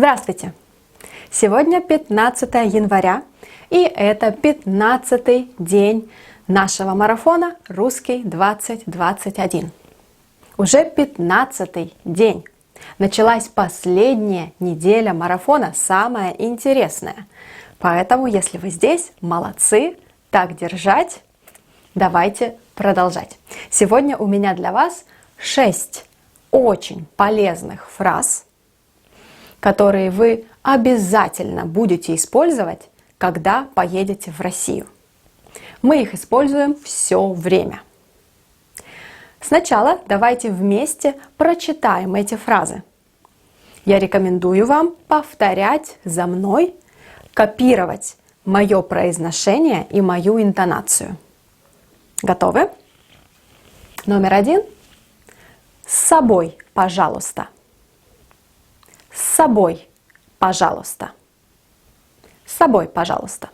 Здравствуйте! Сегодня 15 января, и это 15-й день нашего марафона «Русский 2021». Уже 15-й день. Началась последняя неделя марафона, самая интересная. Поэтому, если вы здесь, молодцы, так держать. Давайте продолжать. Сегодня у меня для вас 6 очень полезных фраз, которые вы обязательно будете использовать, когда поедете в Россию. Мы их используем все время. Сначала давайте вместе прочитаем эти фразы. Я рекомендую вам повторять за мной, копировать мое произношение и мою интонацию. Готовы? Номер 1. С собой, пожалуйста. С собой, пожалуйста. С собой, пожалуйста.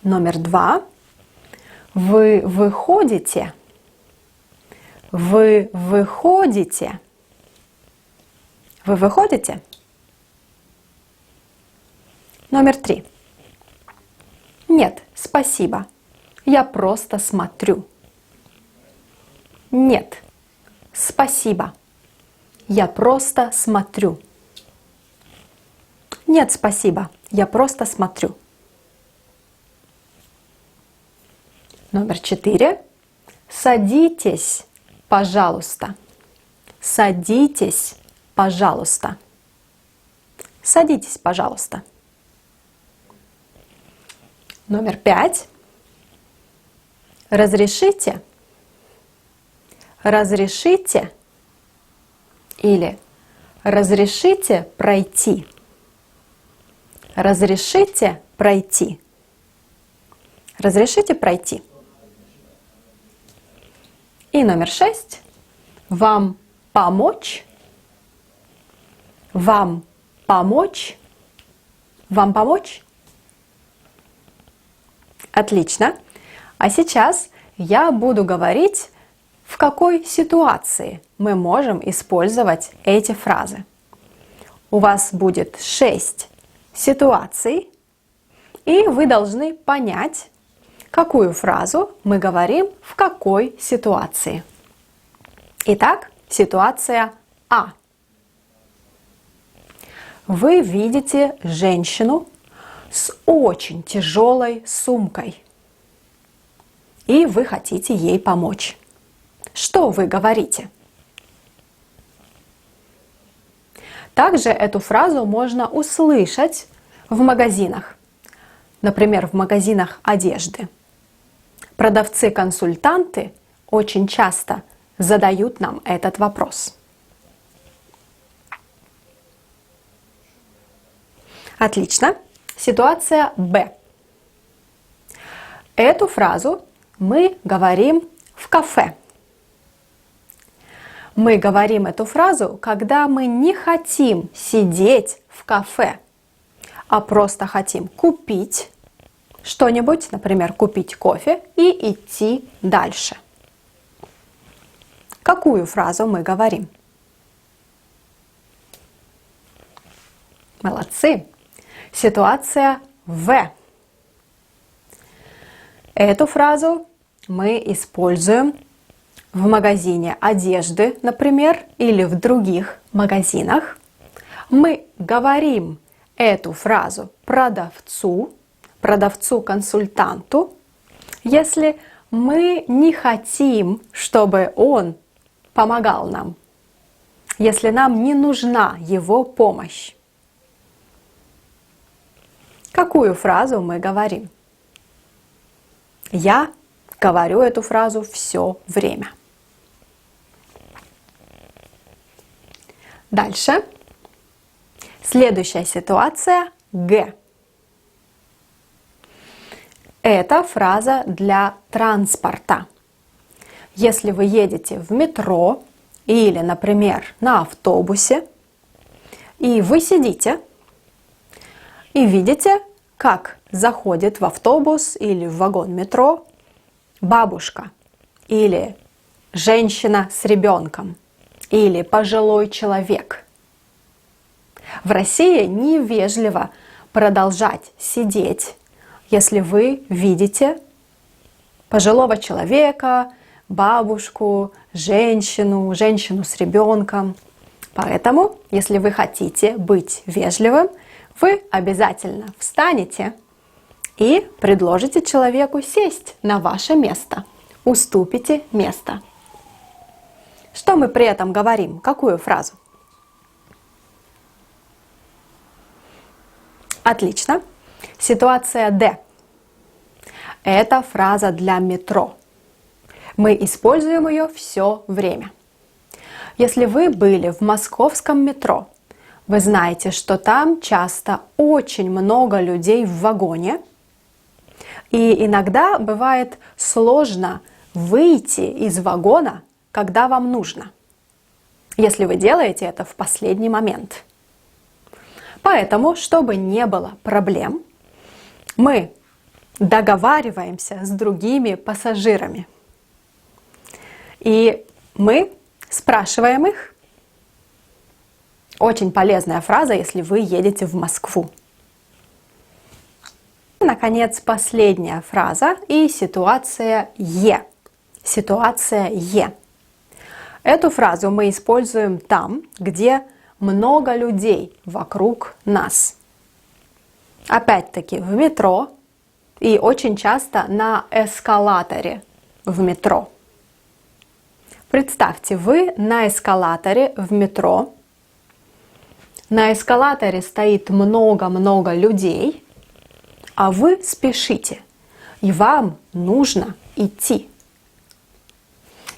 Номер 2. Вы выходите. Вы выходите. Вы выходите. Номер 3. Нет, спасибо. Я просто смотрю. Нет, спасибо. Я просто смотрю. Нет, спасибо. Я просто смотрю. Номер 4. Садитесь, пожалуйста. Садитесь, пожалуйста. Садитесь, пожалуйста. Номер 5. Разрешите. Разрешите. Или разрешите пройти. Разрешите пройти. Разрешите пройти. И номер 6. Вам помочь. Вам помочь. Вам помочь. Отлично. А сейчас я буду говорить, в какой ситуации мы можем использовать эти фразы. У вас будет 6 ситуаций, и вы должны понять, какую фразу мы говорим в какой ситуации. Итак, ситуация А. Вы видите женщину с очень тяжелой сумкой, и вы хотите ей помочь. Что вы говорите? Также эту фразу можно услышать в магазинах. Например, в магазинах одежды. Продавцы-консультанты очень часто задают нам этот вопрос. Отлично. Ситуация Б. Эту фразу мы говорим в кафе. Мы говорим эту фразу, когда мы не хотим сидеть в кафе, а просто хотим купить что-нибудь, например, купить кофе и идти дальше. Какую фразу мы говорим? Молодцы! Ситуация В. Эту фразу мы используем в магазине одежды, например, или в других магазинах. Мы говорим эту фразу продавцу-консультанту, если мы не хотим, чтобы он помогал нам, если нам не нужна его помощь. Какую фразу мы говорим? Я говорю эту фразу все время. Дальше. Следующая ситуация Г. Это фраза для транспорта. Если вы едете в метро или, например, на автобусе, и вы сидите и видите, как заходит в автобус или в вагон метро бабушка или женщина с ребенком или пожилой человек. В России невежливо продолжать сидеть, если вы видите пожилого человека, бабушку, женщину с ребенком. Поэтому, если вы хотите быть вежливым, вы обязательно встанете и предложите человеку сесть на ваше место. Уступите место. Что мы при этом говорим? Какую фразу? Отлично. Ситуация D. Это фраза для метро. Мы используем ее все время. Если вы были в московском метро, вы знаете, что там часто очень много людей в вагоне, и иногда бывает сложно выйти из вагона, когда вам нужно, если вы делаете это в последний момент. Поэтому, чтобы не было проблем, мы договариваемся с другими пассажирами. И мы спрашиваем их. Очень полезная фраза, если вы едете в Москву. Наконец, последняя фраза и ситуация Е. Ситуация Е. Эту фразу мы используем там, где много людей вокруг нас. Опять-таки в метро и очень часто на эскалаторе в метро. Представьте, вы на эскалаторе в метро. На эскалаторе стоит много-много людей, а вы спешите, и вам нужно идти.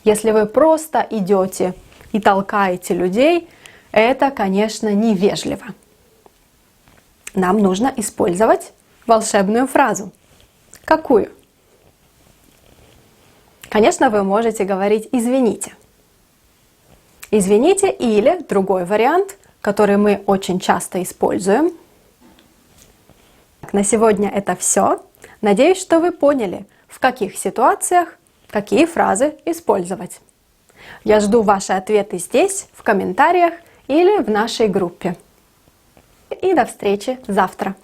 Если вы просто идете и толкаете людей, это, конечно, невежливо. Нам нужно использовать волшебную фразу. Какую? Конечно, вы можете говорить «извините». «Извините» или другой вариант, который мы очень часто используем. На сегодня это все. Надеюсь, что вы поняли, в каких ситуациях какие фразы использовать. Я жду ваши ответы здесь, в комментариях или в нашей группе. И до встречи завтра!